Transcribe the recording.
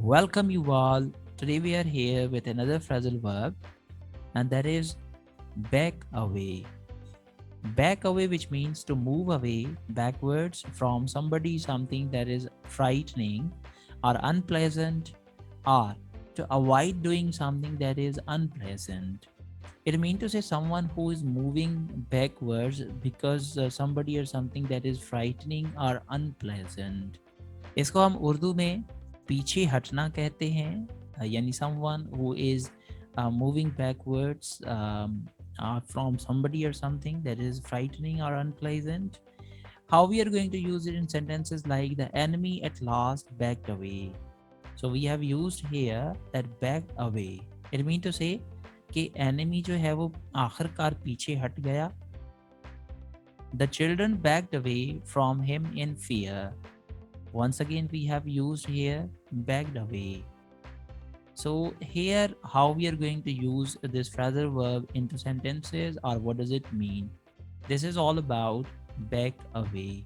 Welcome you all. Today we are here with another phrasal verb, and that is back away. Back away, which means to move away backwards from somebody, something that is frightening or unpleasant, or to avoid doing something that is unpleasant. It means to say someone who is moving backwards because somebody or something that is frightening or unpleasant. इसको हम उर्दू में पीछे हटना कहते हैं, यानी someone who is moving backwards from somebody or something that is frightening or unpleasant. How we are going to use it in sentences like the enemy at last backed away. So we have used here that backed away. It means to say कि enemy जो है वो आखिरकार पीछे हट गया. The children backed away from him in fear. Once again, we have used here backed away. So here, how we are going to use this phrasal verb into sentences, or what does it mean? This is all about back away.